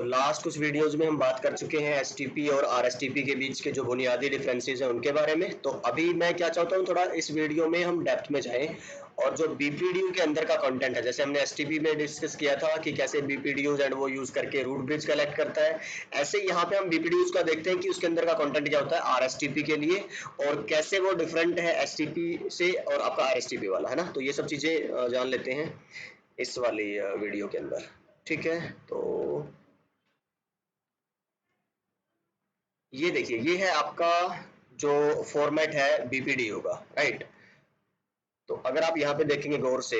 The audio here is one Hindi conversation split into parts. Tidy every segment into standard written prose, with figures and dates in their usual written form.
लास्ट कुछ वीडियोस में हम बात कर चुके हैं एसटीपी और आरएसटीपी के बीच के जो बुनियादी डिफरेंसेस हैं उनके बारे में। तो अभी मैं क्या चाहता हूँ, थोड़ा इस वीडियो में हम डेप्थ में जाएं और जो बीपीडीयू के अंदर का कंटेंट है, जैसे हमने एसटीपी में डिस्कस किया था कि कैसे बीपीडीयूज एंड वो यूज करके रूट ब्रिज कलेक्ट करता है, ऐसे यहाँ पे हम बीपीडीयूज का देखते हैं कि उसके अंदर का कंटेंट क्या होता है आरएसटीपी के लिए और कैसे वो डिफरेंट है एसटीपी से और आपका आरएसटीपी वाला, है ना। तो ये सब चीजें जान लेते हैं इस वाली वीडियो के अंदर, ठीक है। तो ये देखिए, ये है आपका जो फॉर्मेट है बीपीडीयू का, राइट। तो अगर आप यहाँ पे देखेंगे गौर से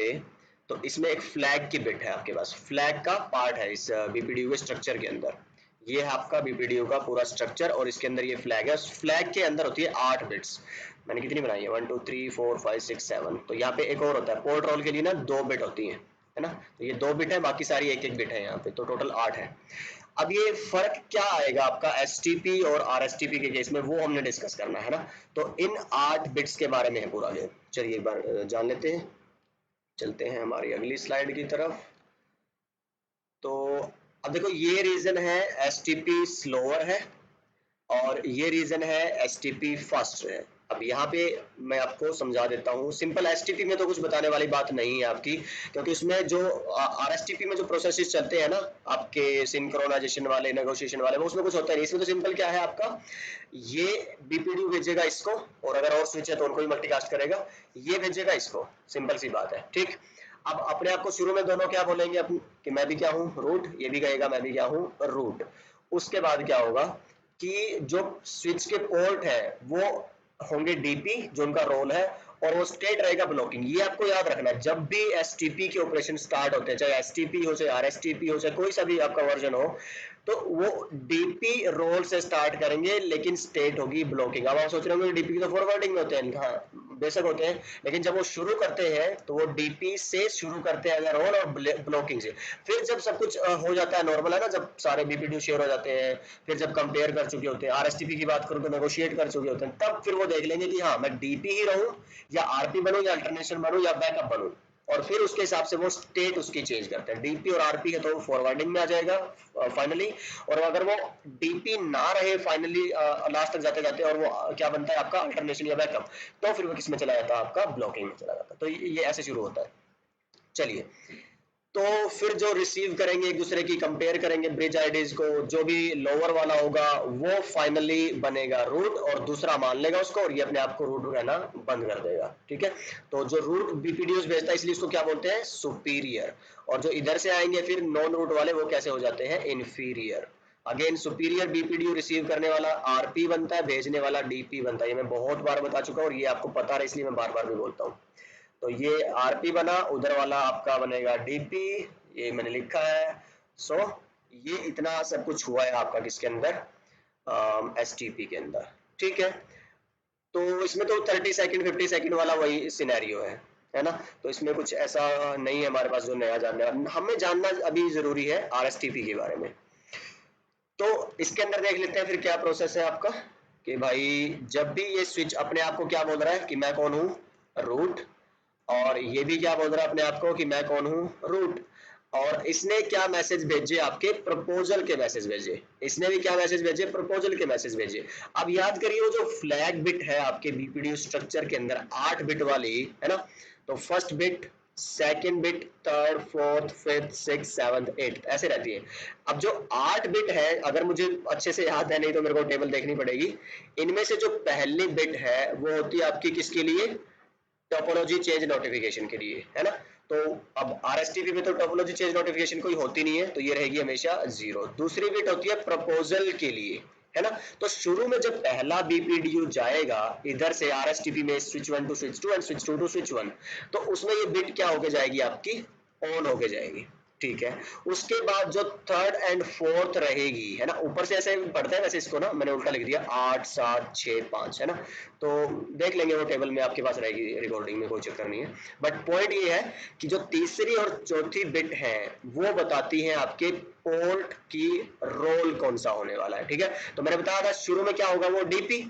तो इसमें एक फ्लैग की बिट है, आपके पास फ्लैग का पार्ट है इस बीपीडीयू के स्ट्रक्चर के अंदर। ये है आपका बीपीडीयू का पूरा स्ट्रक्चर और इसके अंदर ये फ्लैग है। उस फ्लैग के अंदर होती है 8 बिट्स। मैंने कितनी बनाई है, 1 2 3 4 5 6 7। तो यहाँ पे एक और होता है, पोर्ट रोल के लिए ना 2 बिट होती है ना। तो ये 2 बिट है, बाकी सारी एक एक बिट है यहाँ पे, तो टोटल 8 है। अब ये फर्क क्या आएगा आपका एसटीपी और आरएसटीपी के केस में, वो हमने डिस्कस करना है ना। तो इन 8 बिट्स के बारे में है पूरा गेम। चलिए एक बार जान लेते हैं। चलते हैं हमारी अगली स्लाइड की तरफ। तो अब देखो, ये रीजन है एसटीपी स्लोअर है और ये रीजन है एसटीपी फास्ट है। अब यहाँ पे मैं आपको समझा देता हूँ। सिंपल एसटीपी में तो कुछ बताने वाली बात नहीं है आपकी, क्योंकि उसमें जो आरएसटीपी में जो प्रोसेसेस चलते हैं ना आपके सिंक्रोनाइजेशन वाले, नेगोशिएशन वाले, वो उसमें कुछ होता है नहीं। इसमें तो सिंपल क्या है आपका, ये बीपीडीयू भेजेगा इसको और अगर और स्विच है तो उनको ही मल्टीकास्ट करेगा, ये भेजेगा इसको, सिंपल सी बात है, ठीक। अब अपने आप को शुरू में दोनों क्या बोलेंगे कि मैं भी क्या हूँ रूट, ये भी कहेगा मैं भी क्या हूँ रूट। उसके बाद क्या होगा कि जो स्विच के पोर्ट है वो होंगे डीपी, जो उनका रोल है, और वो स्टेट रहेगा ब्लॉकिंग। ये आपको याद रखना है, जब भी एसटीपी के ऑपरेशन स्टार्ट होते हैं, चाहे एसटीपी हो चाहे आरएसटीपी हो चाहे कोई सा भी आपका वर्जन हो, तो वो डीपी रोल से स्टार्ट करेंगे लेकिन स्टेट होगी ब्लॉकिंग। अब आप सोच रहे होंगे डीपी तो फॉरवर्डिंग में होते हैं, हाँ बेशक होते हैं, लेकिन जब वो शुरू करते हैं तो वो डीपी से शुरू करते हैं रोल और ब्लॉकिंग से। फिर जब सब कुछ हो जाता है नॉर्मल, है ना, जब सारे बीपीडीयू शेयर हो जाते हैं, फिर जब कंपेयर कर चुके होते हैं, आरएसटीपी की बात करूं तो नेगोशिएट कर चुके होते हैं, तब फिर वो देख लेंगे कि हाँ मैं डीपी ही रहूं या आरपी बनूं या अल्टरनेशन बनूं या बैकअप बनूं, और फिर उसके हिसाब से वो स्टेट उसकी चेंज करते हैं। डीपी और आरपी है तो वो फॉरवर्डिंग में आ जाएगा फाइनली, और अगर वो डीपी ना रहे फाइनली लास्ट तक जाते जाते और वो क्या बनता है आपका अल्टरनेशन या बैकअप, तो फिर वो किस में चला जाता है आपका ब्लॉकिंग में चला जाता है। तो ये ऐसे शुरू होता है। चलिए, तो फिर जो रिसीव करेंगे एक दूसरे की कंपेयर करेंगे ब्रिज आईडीज को, जो भी लोअर वाला होगा वो फाइनली बनेगा रूट और दूसरा मान लेगा उसको और ये अपने आप को रूट रहना बंद कर देगा, ठीक है। तो जो रूट बीपीडीयूज भेजता है इसलिए इसको क्या बोलते हैं, सुपीरियर। और जो इधर से आएंगे फिर नॉन रूट वाले, वो कैसे हो जाते हैं, inferior. Again superior BPDU receive करने वाला आरपी बनता है, भेजने वाला डीपी बनता है। ये मैं बहुत बार बता चुका हूँ और ये आपको पता है इसलिए मैं बार बार भी बोलता हूँ। तो ये आरपी बना, उधर वाला आपका बनेगा डीपी, ये मैंने लिखा है। सो ये इतना सब कुछ हुआ है आपका किसके अंदर, एसटीपी के अंदर, ठीक है। तो इसमें तो 30 सेकंड 50 सेकंड वाला वही सिनेरियो है ना। तो इसमें कुछ ऐसा नहीं है हमारे पास जो नया जानने, हमें जानना अभी जरूरी है आरएसटीपी के बारे में। तो इसके अंदर देख लेते हैं फिर क्या प्रोसेस है आपका, कि भाई जब भी ये स्विच अपने आप को क्या बोल रहा है कि मैं कौन हूँ, रूट, और ये भी क्या बोल रहा है अपने आप को कि मैं कौन हूं, रूट। और इसने क्या मैसेज भेजे, आपके प्रपोजल के मैसेज भेजे। इसने भी क्या मैसेज भेजे, प्रपोजल के मैसेज भेजे। अब याद करिए वो जो फ्लैग बिट है आपके बीपीडीयू स्ट्रक्चर के अंदर 8 बिट वाली, है ना। तो first bit, second bit, third, fourth, fifth, six, seventh, eighth, ऐसे रहती है। अब जो 8 बिट है, अगर मुझे अच्छे से याद है, नहीं तो मेरे को टेबल देखनी पड़ेगी, इनमें से जो पहली बिट है वो होती है आपकी किसके लिए, टोपोलॉजी चेंज नोटिफिकेशन के लिए, है ना। तो अब आरएसटीपी में तो टोपोलॉजी चेंज नोटिफिकेशन कोई होती नहीं है, तो ये रहेगी हमेशा 0। दूसरी बिट होती है प्रपोजल के लिए, है ना। तो शुरू में जब पहला बीपीडीयू जाएगा इधर से आरएसटीपी में switch 1 to switch 2 and switch 2 to switch 1, तो उसमें ये बिट क्या होके जाएगी आपकी, ऑन होके जाएगी, ठीक है। उसके बाद जो थर्ड एंड फोर्थ रहेगी, है ना, ऊपर से ऐसे पढ़ते हैं वैसे इसको ना, मैंने उल्टा लिख दिया 8 7 6 5, है ना। तो देख लेंगे वो टेबल में आपके पास रहेगी रिकॉर्डिंग में, कोई चक्कर नहीं है। बट पॉइंट ये है कि जो तीसरी और चौथी बिट है वो बताती है आपके पोर्ट की रोल कौन सा होने वाला है, ठीक है। तो मैंने बताया था शुरू में क्या होगा, वो डीपी,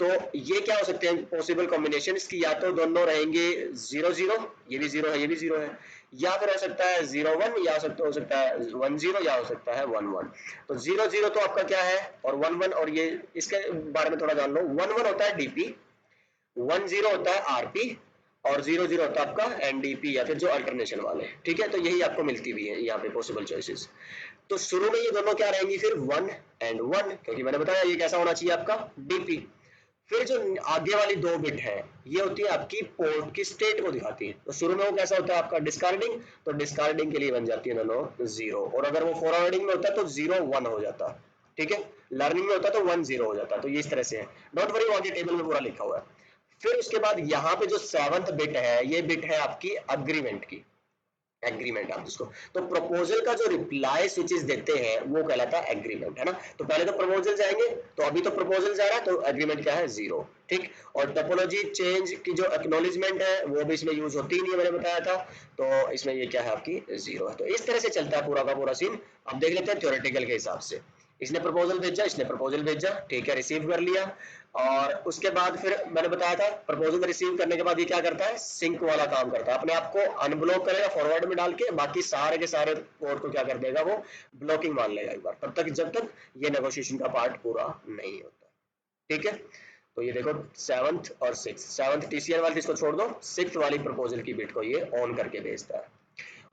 तो ये क्या हो सकते हैं पॉसिबल कॉम्बिनेशन की, या तो दोनों रहेंगे 0 0, ये भी 0 है ये भी 0 है, या फिर हो सकता है 0 1, या हो सकता है 1 0, या हो सकता है 1 1। तो 0 0 तो आपका क्या है, और 1 1, और ये इसके बारे में थोड़ा जान लो। 1 1 होता है डीपी, 1 0 होता है आरपी, और 0 0 होता है आपका एनडीपी या फिर जो अल्टरनेशन वाले, ठीक है। तो यही आपको मिलती भी है यहाँ पे पॉसिबल चॉइसेस। तो शुरू में ये दोनों क्या रहेंगी फिर 1 एंड 1, क्योंकि मैंने बताया ये कैसा होना चाहिए आपका डीपी। फिर जो आगे वाली 2 बिट है ये होती है आपकी पोर्ट की स्टेट को दिखाती है। तो शुरू में वो कैसा होता है आपका डिस्कार्डिंग, तो डिस्कार्डिंग के लिए बन जाती है दोनों 0, और अगर वो फॉरवर्डिंग में होता है तो 0 1 हो जाता, ठीक है। लर्निंग में होता है तो 1 0 हो जाता। तो ये इस तरह से है, डोंट वरी, आगे टेबल में पूरा लिखा हुआ है। फिर उसके बाद यहाँ पे जो 7th बिट है ये बिट है आपकी अग्रीमेंट की, एग्रीमेंट आप जिसको, तो प्रपोजल का जो रिप्लाई स्विचेस देते हैं वो कहलाता है एग्रीमेंट, है ना। तो पहले तो प्रपोजल जाएंगे, तो अभी तो प्रपोजल जा रहा है, तो एग्रीमेंट क्या है 0, ठीक। और टोपोलॉजी चेंज की जो एक्नॉलेजमेंट है वो भी इसमें यूज होती ही नहीं है, मैंने बताया था। तो इसमें ये क्या है आपकी 0 है। तो इस तरह से चलता है पूरा का पूरा सीन। अब देख लेते हैं थ्योरेटिकल के हिसाब से। इसने प्रपोजल भेजा, इसने प्रपोजल भेजा, ठीक है, रिसीव कर लिया। और उसके बाद फिर मैंने बताया था प्रपोजल रिसीव करने के बाद ये क्या करता है, सिंक वाला काम करता है, अपने आप को अनब्लॉक करेगा फॉरवर्ड में डाल के, बाकी सारे के सारे पोर्ट को क्या कर देगा वो ब्लॉकिंग मान लेगा एक बार, तब तक जब तक ये नेगोशिएशन का पार्ट पूरा नहीं होता, ठीक है। तो ये देखो 7th और 6th, 7th टीसीएन वाली इसको छोड़ दो, 6th वाली प्रपोजल की बिट को ये ऑन करके भेजता है।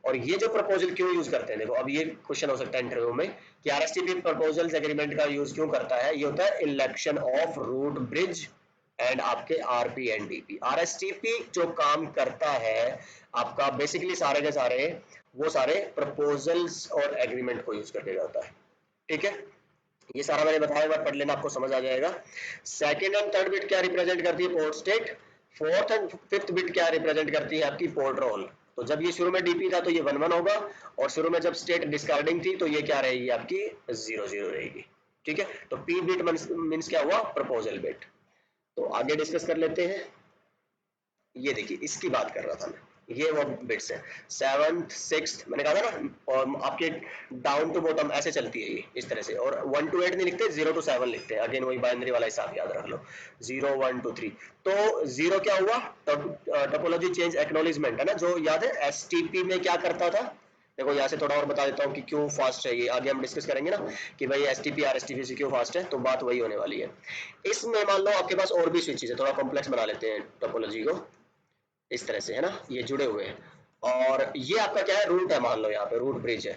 और ये जो प्रपोजल क्यों यूज करते हैं, देखो अब ये क्वेश्चन हो सकता है इंटरव्यू में कि आरएसटीपी प्रपोजल्स एग्रीमेंट का यूज क्यों करता है। ये होता है election of root bridge and आपके आरपी एंड डीपी। आरएसटीपी जो काम करता है आपका बेसिकली सारे के सारे वो सारे प्रपोजल्स और एग्रीमेंट को यूज करके जाता है, ठीक है। ये सारा मैंने बताया, एक बार पढ़ लेना आपको समझ आ जाएगा। सेकंड एंड थर्ड बिट क्या रिप्रेजेंट करती है, port state. Fourth and fifth bit क्या रिप्रेजेंट करती है आपकी, पोर्ट रोल। तो जब ये शुरू में डीपी था तो ये 1 1 होगा, और शुरू में जब स्टेट डिस्कार्डिंग थी तो ये क्या रहेगी आपकी 0 0 रहेगी, ठीक है। तो पी बिट मींस क्या हुआ, प्रपोजल बिट। तो आगे डिस्कस कर लेते हैं। ये देखिए इसकी बात कर रहा था मैं, ये वो बिट्स है 7th 6th, मैंने कहा था ना, और आपके डाउन टू बॉटम ऐसे चलती है ये इस तरह से, और 1 to 8 नहीं लिखते, 0 to 7 लिखते हैं। अगेन वही बाइनरी वाला हिसाब याद रख लो, 0 1 2 3। तो 0 क्या हुआ, टोपोलॉजी चेंज एक्नॉलेजमेंट, है ना, जो याद है एसटीपी में क्या करता था। देखो यहाँ से थोड़ा और बता देता हूँ कि क्यों फास्ट है ये, आगे हम डिस्कस करेंगे ना कि भाई एसटीपी आरएसटीपी से क्यों फास्ट है, तो बात वही होने वाली है। इसमें मान लो आपके पास और भी स्विचेस है, थोड़ा कॉम्प्लेक्स बना लेते हैं टोपोलॉजी को इस तरह से, है ना, ये जुड़े हुए हैं। और ये आपका क्या है, रूट है, मान लो यहाँ पे रूट ब्रिज है।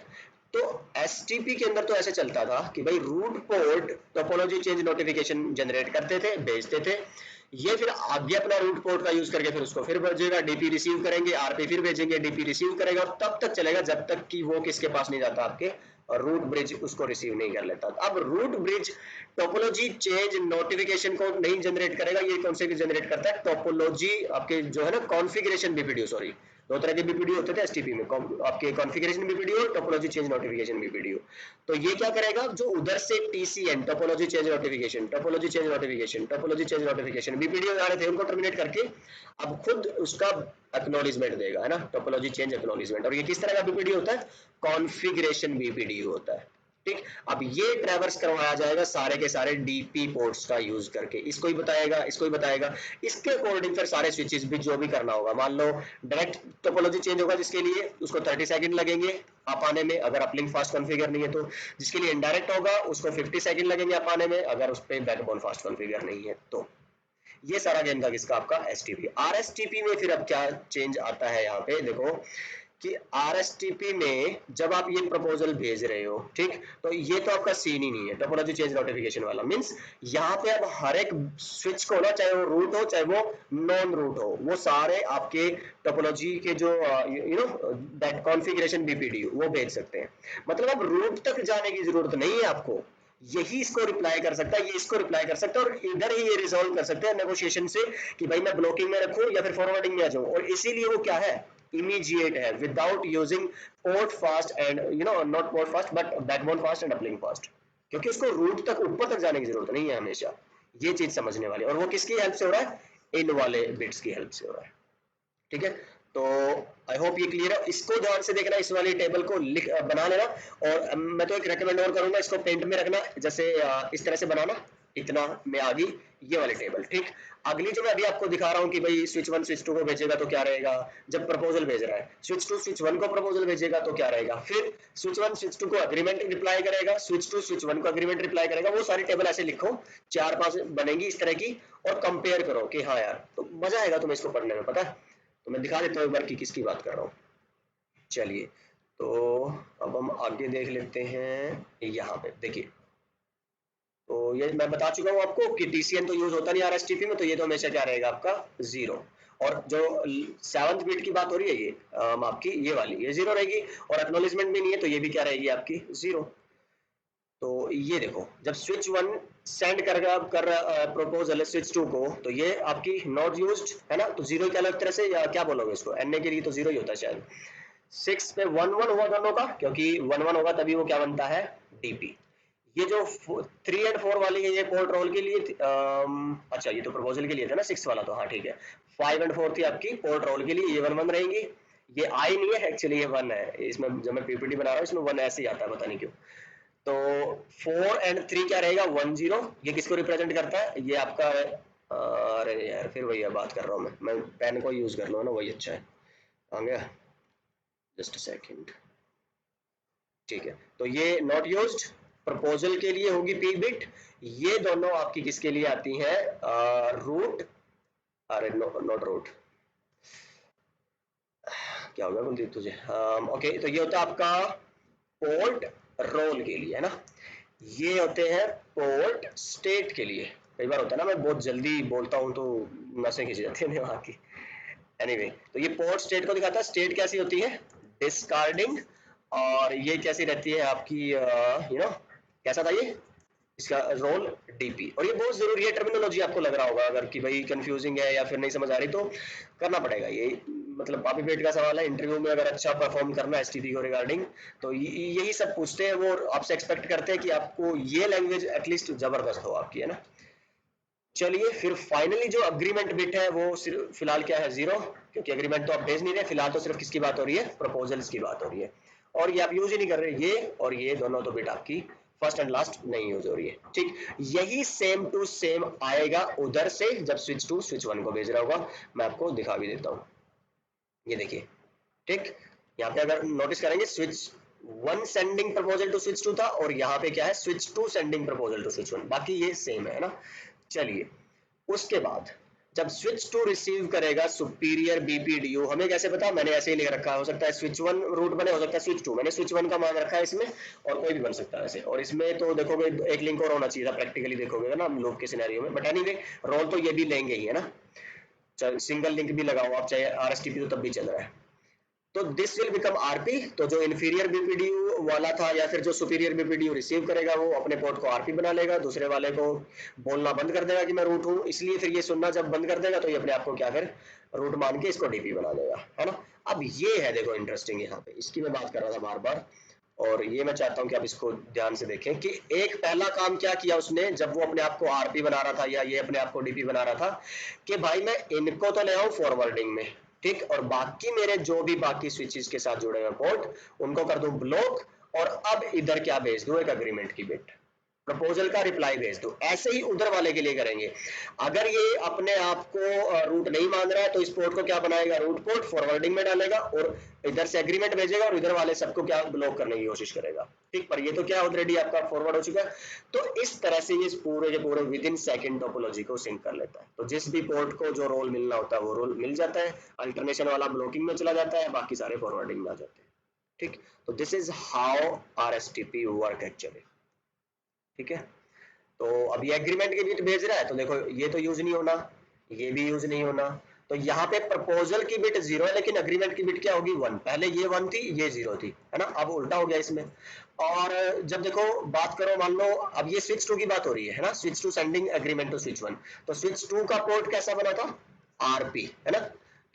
तो एसटीपी के अंदर तो ऐसे चलता था कि भाई root port topology change notification generate करते थे, भेजते थे, ये फिर आगे अपना रूट पोर्ट का यूज करके फिर उसको फिर भेजेगा, डीपी रिसीव करेंगे, आरपी फिर भेजेंगे, डीपी रिसीव करेगा, और तब तक चलेगा जब तक कि वो किसके पास नहीं जाता, आपके और रूट ब्रिज उसको रिसीव नहीं कर लेता। अब root bridge topology change notification को नहीं जनरेट करेगा, ये कौन से जनरेट करता है, टोपोलॉजी आपके जो है ना कॉन्फ़िगरेशन बीपीडीओ, सॉरी 2 तरह के बीपीडीओ होते थे एसटीपी में, आपके कॉन्फ़िगरेशन बीपीडीओ और टोपोलॉजी चेंज नोटिफिकेशन बीपीडीओ। तो ये क्या करेगा, जो उधर से TCN topology change notification, topology change notification, topology change notification BPDU आ रहे थे उनको टर्मिनेट करके अब खुद उसका एक्नॉलेजमेंट देगा, है ना, टोपोलॉजी चेंज एक्नॉलेजमेंट। और ये किस तरह का बीपीडीओ होता है, कॉन्फ़िगरेशन बीपीडीओ होता है, ठीक। अब ये ट्रैवर्स करवाया जाएगा सारे के सारे डीपी पोर्ट्स का यूज करके, इसको ही बताएगा, इसको ही बताएगा, इसके अकॉर्डिंग फिर सारे स्विचेस भी जो भी करना होगा। मान लो डायरेक्ट टोपोलॉजी चेंज होगा जिसके लिए उसको 30 सेकंड लगेंगे आप आने में, अगर अपलिंक फास्ट कॉन्फ़िगर नहीं है तो। जिसके लिए इनडायरेक्ट होगा उसको 50 सेकंड लगेंगे आप आने में, अगर उस पे बैकबोन फास्ट कॉन्फ़िगर नहीं है तो। ये सारा गेम था किसका, आपका एसटीपी। आरएसटीपी में फिर अब क्या चेंज आता है यहाँ पे देखो कि आरएसटीपी में जब आप ये प्रपोजल भेज रहे हो, ठीक, तो ये तो आपका सीन ही नहीं है टोपोलॉजी चेंज नोटिफिकेशन वाला, मींस यहाँ पे अब हर एक स्विच को ना, चाहे वो रूट हो चाहे वो नॉन रूट हो, वो सारे आपके टोपोलॉजी के जो you know that configuration BPD वो भेज सकते हैं। मतलब अब रूट तक जाने की जरूरत नहीं है आपको, यही इसको रिप्लाई कर सकता है, ये इसको रिप्लाई कर सकता है, और इधर ही ये रिजॉल्व कर सकते हैं नेगोशिएशन से कि भाई मैं ब्लॉकिंग में रखूं या फिर फॉरवर्डिंग में आ जाऊं। और इसीलिए वो क्या है, इमीडिएट है, without using port fast and you know not port fast but backbone fast and uplink fast, क्योंकि उसको रूट तक ऊपर तक जाने की जरूरत नहीं है हमेशा। ये चीज समझने वाली, और वो किसकी हेल्प से हो रहा है, इन वाले बिट्स की हेल्प से हो रहा है, ठीक है। तो आई होप ये क्लियर है, इसको ध्यान से देखना, इस वाली टेबल को लिख बना लेना। और मैं तो एक रेकमेंड और करूंगा, इसको पेंट में रखना, जैसे इस तरह से बनाना, इतना में आ गई ये वाली टेबल। ठीक, अगली जो मैं अभी आपको दिखा रहा हूँ कि भाई स्विच 1 स्विच 2 को भेजेगा तो क्या रहेगा, जब प्रपोजल भेज रहा है, स्विच 2 स्विच 1 को प्रपोजल भेजेगा तो क्या रहेगा, फिर स्विच 1 स्विच 2 को अग्रीमेंट रिप्लाई करेगा, स्विच 2 स्विच 1 को अग्रीमेंट रिप्लाई करेगा। वो सारी टेबल ऐसे लिखो, 4-5 बनेंगी इस तरह की, और कंपेयर करो कि हाँ यार, तो मजा आएगा तुम्हें इसको पढ़ने में, पता है। तो मैं दिखा देता हूँ एक बार कि किसकी बात कर रहा हूँ। चलिए, तो अब हम आगे देख लेते हैं, यहाँ पे देखिए। तो ये मैं बता चुका हूँ आपको कि TCN तो यूज होता नहीं RSTP में, तो ये तो हमेशा क्या रहेगा आपका 0। और जो 7th बिट की बात हो रही है, ये आपकी ये वाली, ये 0 रहेगी, और एक्नॉलेजमेंट भी नहीं है तो ये भी क्या रहेगी आपकी 0। तो ये देखो, जब स्विच 1 सेंड कर प्रपोजल स्विच 2 को, तो ये आपकी नॉट यूज्ड है ना, तो 0 क्या अलग तरह से, या क्या बोलोगे इसको, NA के लिए तो 0 ही होता है शायद। 6 पे 1-1 हुआ दोनों का, क्योंकि 1-1 होगा तभी वो क्या बनता है, DP। ये जो 3 और 4 वाली है, ये पोर्ट रोल के लिए अच्छा ये तो प्रपोजल के लिए था ना 6 वाला, तो हाँ ठीक है। 5 और 4 थी आपकी पोर्ट रोल के लिए, ये 1-1 रहेंगी। ये आई नहीं है एक्चुअली, ये 1 है, इसमें जब मैं PPT बना रहा हूँ इसमें 1 ऐसे ही आता है, पता नहीं क्यों। तो 4 और 3 क्या रहेगा, 1-0। ये किसको रिप्रेजेंट करता है, ये आपका अरे यार फिर वही बात कर रहा हूँ मैं पेन को यूज कर लो ना, वही अच्छा है। आ गया, जस्ट सेकेंड। ठीक है, तो ये नॉट यूज्ड प्रपोजल के लिए होगी P बिट। ये दोनों आपकी किसके लिए आती है, रूट, अरे नॉट रूट, क्या हो गया कुलदीप तुझे, ओके, तो ये होता है आपका पोर्ट रोल के लिए, है ना। ये होते हैं पोर्ट स्टेट के लिए। कई बार होता है ना, मैं बहुत जल्दी बोलता हूँ तो नसें खिंच जाती है वहां की। एनीवे, तो ये पोर्ट स्टेट को दिखाता है। स्टेट कैसी होती है, डिस्कार्डिंग, और ये कैसी रहती है आपकी, कैसा था ये, इसका रोल DP। और ये बहुत जरूरी है, टर्मिनोलॉजी आपको लग रहा होगा अगर कि भाई कंफ्यूजिंग है या फिर नहीं समझ आ रही, तो करना पड़ेगा ये, मतलब पापी पेट का सवाल है। इंटरव्यू में अगर अच्छा परफॉर्म करना है STP को रिगार्डिंग, तो यही सब पूछते हैं वो, आपसे एक्सपेक्ट करते हैं कि आपको ये लैंग्वेज एटलीस्ट जबरदस्त हो आपकी, है ना। चलिए, फिर फाइनली जो अग्रीमेंट बिट है वो सिर्फ फिलहाल क्या है, 0, क्योंकि अग्रीमेंट तो आप भेज नहीं रहे फिलहाल, तो सिर्फ किसकी बात हो रही है, प्रपोजल्स की बात हो रही है। और ये आप यूज ही नहीं कर रहे, ये और ये दोनों तो बिट आपकी फर्स्ट एंड लास्ट नहीं यूज हो रही है। ठीक, यही सेम टू सेम आएगा उधर से जब स्विच 2 स्विच 1 को भेज रहा होगा। मैं आपको दिखा भी देता हूँ, ये देखिए। ठीक, यहाँ पे अगर नोटिस करेंगे, switch 1 sending proposal to switch 2 था, और यहाँ पे क्या है, switch 2 sending proposal to switch 1, बाकी ये सेम है ना। चलिए, उसके बाद जब स्विच 2 रिसीव करेगा सुपीरियर BPDU, हमें कैसे पता, मैंने ऐसे ही लिख रखा है, हो सकता है स्विच 1 रूट बने, हो सकता है स्विच 2, मैंने स्विच 1 का मान रखा है इसमें, और कोई भी बन सकता है ऐसे। और इसमें तो देखोगे एक लिंक और होना चाहिए था, प्रैक्टिकली देखोगे ना लूप के सिनेरियो में, बट एनीवे रोल तो ये भी लेंगे ही, है ना। सिंगल लिंक भी लगाओ आप, चाहे RSTP तो तब भी चल रहा है। तो दिस विल बिकम RP, तो जो इन्फीरियर BPDU वाला था या फिर जो सुपीरियर BPDU रिसीव करेगा, वो अपने पोर्ट को RP बना लेगा, दूसरे वाले को बोलना बंद कर देगा कि मैं रूट हूँ, इसलिए फिर ये सुनना जब बंद कर देगा तो ये अपने आप को क्या फिर रूट मान के इसको DP बना देगा, है ना। अब ये है देखो इंटरेस्टिंग, यहाँ पे इसकी मैं बात कर रहा था बार बार, और ये मैं चाहता हूँ कि आप इसको ध्यान से देखें कि एक पहला काम क्या किया उसने, जब वो अपने आप को RP बना रहा था या ये अपने आप को DP बना रहा था, कि भाई मैं इनको तो ले आऊं फॉरवर्डिंग में, ठीक, और बाकी मेरे जो भी बाकी स्विचेस के साथ जुड़े हुए पोर्ट उनको कर दूं ब्लॉक, और अब इधर क्या भेज दूं, एक अग्रीमेंट की बिट, प्रपोजल का रिप्लाई भेज दो। ऐसे ही उधर वाले के लिए करेंगे। अगर ये अपने आप को रूट नहीं मान रहा है, तो इस पोर्ट को क्या बनाएगा, रूट पोर्ट फॉरवर्डिंग में डालेगा, और इधर से एग्रीमेंट भेजेगा, और इधर वाले सबको क्या ब्लॉक करने की कोशिश करेगा। ठीक, पर ये तो क्या ऑलरेडी आपका फॉरवर्ड हो चुका है। तो इस तरह से ये पूरे के पूरे विद इन सेकेंड टोपोलॉजी को सिंक कर लेता है। तो जिस भी पोर्ट को जो रोल मिलना होता है वो रोल मिल जाता है, अल्टरनेशन वाला ब्लॉकिंग में चला जाता है, बाकी सारे फॉरवर्डिंग में आ जाते हैं। ठीक, तो this is how RSTP work actually. ठीक है, तो अब ये एग्रीमेंट के बिट भेज रहा है, तो देखो ये तो यूज नहीं होना, ये भी यूज नहीं होना, तो यहाँ पे प्रपोजल की बिट 0 है, लेकिन अग्रीमेंट की बिट क्या होगी, 1। पहले ये 1 थी, ये 0 थी, है ना, अब उल्टा हो गया इसमें। और जब देखो बात करो, मान लो अब ये स्विच 2 की बात हो रही है ना, switch 2 sending agreement to switch 1, तो स्विच 2 का पोर्ट कैसा बना था, RP, है ना,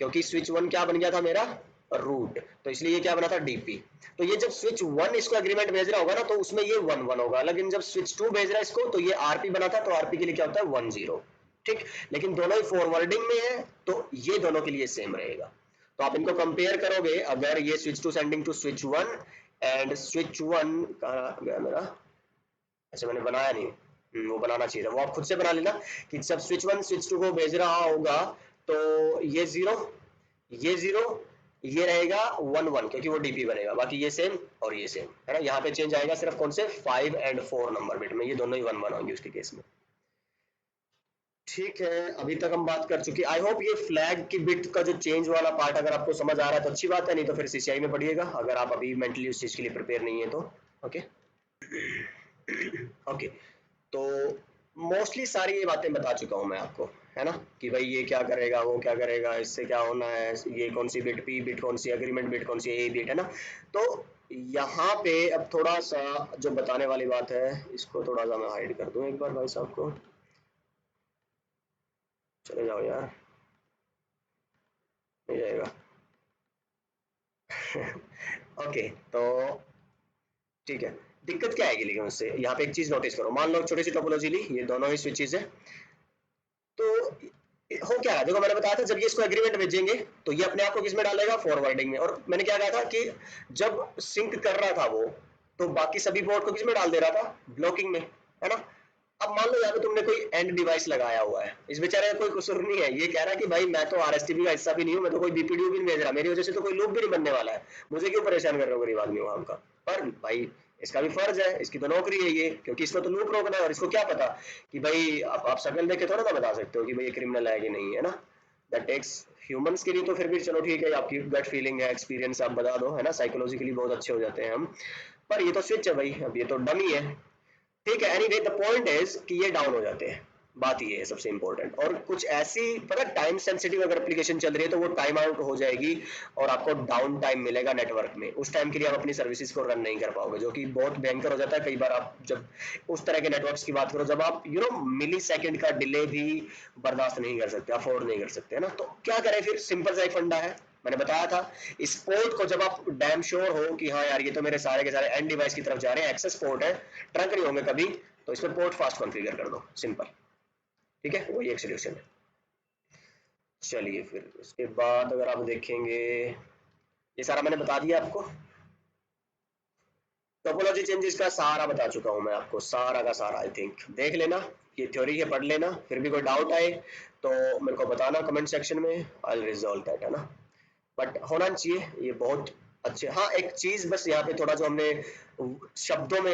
क्योंकि स्विच 1 क्या बन गया था मेरा, रूट, तो इसलिए ये क्या बना था, DP। तो ये जब स्विच 1 इसको एग्रीमेंट भेज रहा होगा ना, तो उसमें ये 1-1 होगा, लेकिन जब स्विच 2 भेज रहा है इसको, तो ये RP बना था, तो RP के लिए क्या होता है, 1-0। ठीक, लेकिन दोनों ही फॉरवर्डिंग में है, तो ये दोनों के लिए सेम रहेगा। तो आप इनको कंपेयर करोगे, अगर ये switch 2 sending to switch 1 and switch 1 कहाँ गया मेरा, अच्छा मैंने बनाया नहीं, वो बनाना चाहिए था, वो आप खुद से बना लेना कि जब स्विच 1 स्विच 2 को भेज रहा होगा तो ये 0, ये 0, ये रहेगा 1 1 क्योंकि वो डीपी बनेगा, बाकी ये सेम और ये सेम है ना। यहाँ पे चेंज आएगा सिर्फ कौन से 5 एंड 4 नंबर बिट में, ये दोनों ही 1 1 होंगे उसके केस में। ठीक है, अभी तक हम बात कर चुके। आई होप ये फ्लैग की बिट का जो चेंज वाला पार्ट अगर आपको समझ आ रहा है तो अच्छी बात है, नहीं तो फिर सीसीआई में पढ़िएगा अगर आप अभी मेंटली उस चीज के लिए प्रिपेयर नहीं है तो। ओके ओके, तो मोस्टली सारी ये बातें बता चुका हूँ मैं आपको, है ना, कि भाई ये क्या करेगा, वो क्या करेगा, इससे क्या होना है, ये कौन सी बिट पी बिट, कौन सी एग्रीमेंट बिट, कौन सी ए बिट, है ना। तो यहाँ पे अब थोड़ा सा जो बताने वाली बात है, इसको थोड़ा सा मैं हाइड कर दूं एक बार भाई साहब को, चले जाओ यार, नहीं जाएगा। ओके, तो ठीक है, दिक्कत क्या आएगी लेकिन उससे, यहाँ पे एक चीज नोटिस करो, मान लो छोटी सी टोपोलॉजी ली, ये दोनों ही स्विचेस है, तो हो क्या है, देखो मैंने बताया था जब ये इसको एग्रीमेंट भेजेंगे तो ये अपने आप को किसमें डालेगा, फॉरवर्डिंग में, और मैंने क्या कहा था कि जब सिंक कर रहा था वो तो बाकी सभी पोर्ट को किसमें डाल दे रहा था, ब्लॉकिंग में, है ना। अब मान लो यहाँ पे तुमने कोई एंड डिवाइस लगाया हुआ है, इस बेचारे का कोई कसूर नहीं है, ये कह रहा है कि भाई मैं तो आरएसटीपी का हिस्सा भी नहीं हूँ, मैं तो कोई बीपीडीओ भी नहीं भेज रहा, मेरी वजह से तो कोई लूप भी नहीं बनने वाला है, मुझे क्यों परेशान कर रहे हो गरीब आदमी हो आपका। पर भाई इसका भी फर्ज है, इसकी तो नौकरी है ये, क्योंकि इसको तो लूप रोकना है, और इसको क्या पता कि भाई आप शक्ल देख के थोड़ा ना बता सकते हो कि भाई ये क्रिमिनल है कि नहीं, है ना। दैट टेक्स ह्यूमंस के लिए तो फिर भी चलो ठीक है, आपकी गट फीलिंग है, एक्सपीरियंस आप बता दो, है ना, साइकोलॉजिकली बहुत अच्छे हो जाते हैं हम, पर ये तो स्विच है भाई, अब ये तो डमी है। ठीक है, एनीवे द पॉइंट इज कि ये डाउन हो जाते हैं, बात ये है सबसे इंपॉर्टेंट। और कुछ ऐसी पता टाइम सेंसिटिव अगर एप्लीकेशन चल रही है तो वो टाइम आउट हो जाएगी और आपको डाउन टाइम मिलेगा नेटवर्क में, उस टाइम के लिए आप अपनी सर्विसेज को रन नहीं कर पाओगे, जो कि बहुत भयंकर हो जाता है कई बार। आप जब उस तरह के नेटवर्क्स की बात करो, जब आप मिली सेकेंड का डिले भी बर्दाश्त नहीं कर सकते, अफोर्ड नहीं कर सकते, है ना, तो क्या करें फिर, सिंपल सा एक फंडा है, मैंने बताया था, इस पोर्ट को जब आप डैम श्योर हो कि हाँ यार ये तो मेरे सारे के सारे एंड डिवाइस की तरफ जा रहे हैं, एक्सेस पोर्ट है, ट्रंक नहीं होंगे कभी, तो इसमें पोर्ट फास्ट कॉन्फ़िगर कर दो, सिंपल। ठीक है, वही एक सोल्यूशन है। चलिए फिर उसके बाद अगर आप देखेंगे, ये सारा मैंने बता दिया आपको, टोपोलॉजी चेंजेस का सारा बता चुका हूं मैं आपको, सारा का सारा, आई थिंक देख लेना, ये थ्योरी है, पढ़ लेना, फिर भी कोई डाउट आए तो मेरे को बताना कमेंट सेक्शन में, आई विल रिजॉल्व दैट, है ना। बट होना चाहिए ये बहुत अच्छे। हाँ, एक चीज बस यहाँ पे थोड़ा जो हमने शब्दों में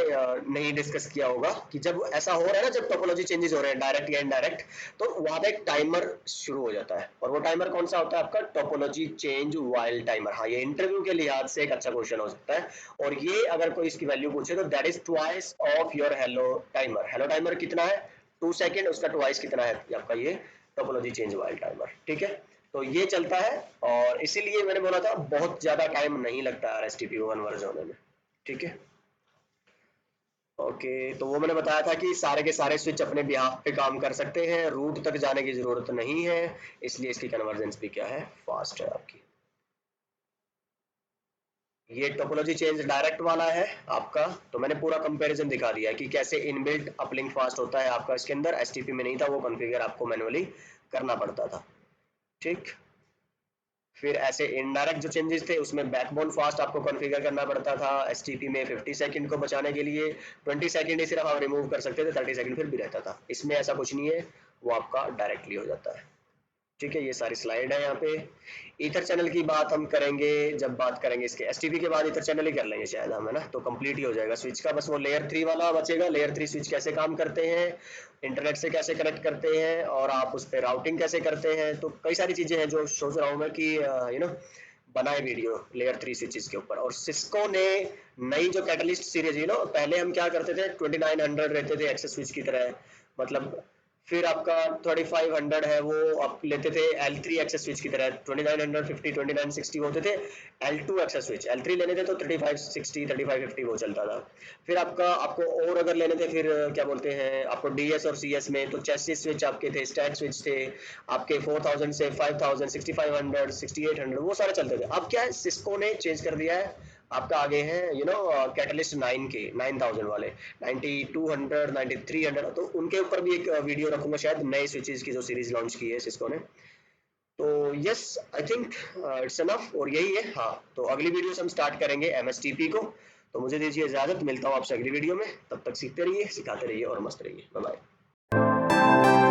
नहीं डिस्कस किया होगा कि जब ऐसा हो रहा है ना, जब टोपोलॉजी चेंजेस हो रहे हैं डायरेक्ट या इनडायरेक्ट, तो वहां पे एक टाइमर शुरू हो जाता है, और वो टाइमर कौन सा होता है आपका, टोपोलॉजी चेंज वाइल टाइमर। हाँ, ये इंटरव्यू के लिहाज से एक अच्छा क्वेश्चन हो सकता है, और ये अगर कोई इसकी वैल्यू पूछे तो that is twice of your hello timer. Hello timer कितना है, 2 सेकेंड, उसका ट्वाइस कितना है आपका ये टोपोलॉजी चेंज वाइल टाइमर। ठीक है, तो ये चलता है, और इसीलिए मैंने बोला था बहुत ज्यादा टाइम नहीं लगता R S T P one version होने में। ठीक है, ओके, तो वो मैंने बताया था कि सारे के सारे स्विच अपने बिहाफ पे काम कर सकते हैं, रूट तक जाने की जरूरत नहीं है, इसलिए इसकी कन्वर्जेंस भी क्या है, फास्ट है आपकी। ये टोपोलॉजी चेंज डायरेक्ट वाला है आपका, तो मैंने पूरा कंपैरिजन दिखा दिया है कि कैसे इनबिल्ट अपलिंक फास्ट होता है आपका इसके अंदर, एसटीपी में नहीं था, वो कॉन्फ़िगर आपको मैनुअली करना पड़ता था। ठीक, फिर ऐसे इनडायरेक्ट जो चेंजेस थे उसमें बैकबोन फास्ट आपको कॉन्फ़िगर करना पड़ता था, एसटीपी में 50 सेकंड को बचाने के लिए 20 सेकंड ही सिर्फ आप रिमूव कर सकते थे, 30 सेकंड फिर भी रहता था, इसमें ऐसा कुछ नहीं है, वो आपका डायरेक्टली हो जाता है। ठीक है, ये सारी स्लाइड है यहाँ पे। ईथर चैनल की बात हम करेंगे जब बात करेंगे इसके, एसटीपी के बाद ईथर चैनल ही कर लेंगे शायद हम, है ना, तो कंप्लीट ही हो जाएगा स्विच का, बस वो लेयर 3 वाला बचेगा, लेयर 3 स्विच कैसे काम करते हैं, इंटरनेट से कैसे कनेक्ट करते हैं, और आप उस पर राउटिंग कैसे करते हैं, तो कई सारी चीजें हैं जो सोच रहा हूँ मैं कि बनाए वीडियो लेयर 3 स्विचेस के ऊपर। और सिस्को ने नई जो कैटलिस्ट सीरीज, पहले हम क्या करते थे, 2900 रहते थे एक्सेस स्विच की तरह, मतलब फिर आपका 3500 है वो आप लेते थे L3 एक्सेस स्विच की तरह, 2950 2960 होते थे L2 एक्सेस स्विच, L3 लेने थे तो 3560 3550 वो चलता था। फिर आपको और अगर लेने थे, फिर क्या बोलते हैं आपको DS और CS में, तो चेसिस स्विच आपके थे, स्टैक स्विच थे आपके 4000 से 5000 6500 6800, वो सारे चलते थे। अब क्या है, सिस्को ने चेंज कर दिया है, आपका आगे है कैटलिस्ट 9 के 9000 वाले, 9200 9300, तो उनके ऊपर भी एक वीडियो रखूंगा शायद, नए स्विचेस की जो सीरीज लॉन्च की है सिस्को ने। तो yes, I think it's enough, और यही है। हाँ, तो अगली वीडियो से हम स्टार्ट करेंगे MSTP को, तो मुझे दीजिए इजाजत, मिलता हूँ आपसे अगली वीडियो में, तब तक सीखते रहिए, सिखाते रहिए और मस्त रहिए। Bye bye.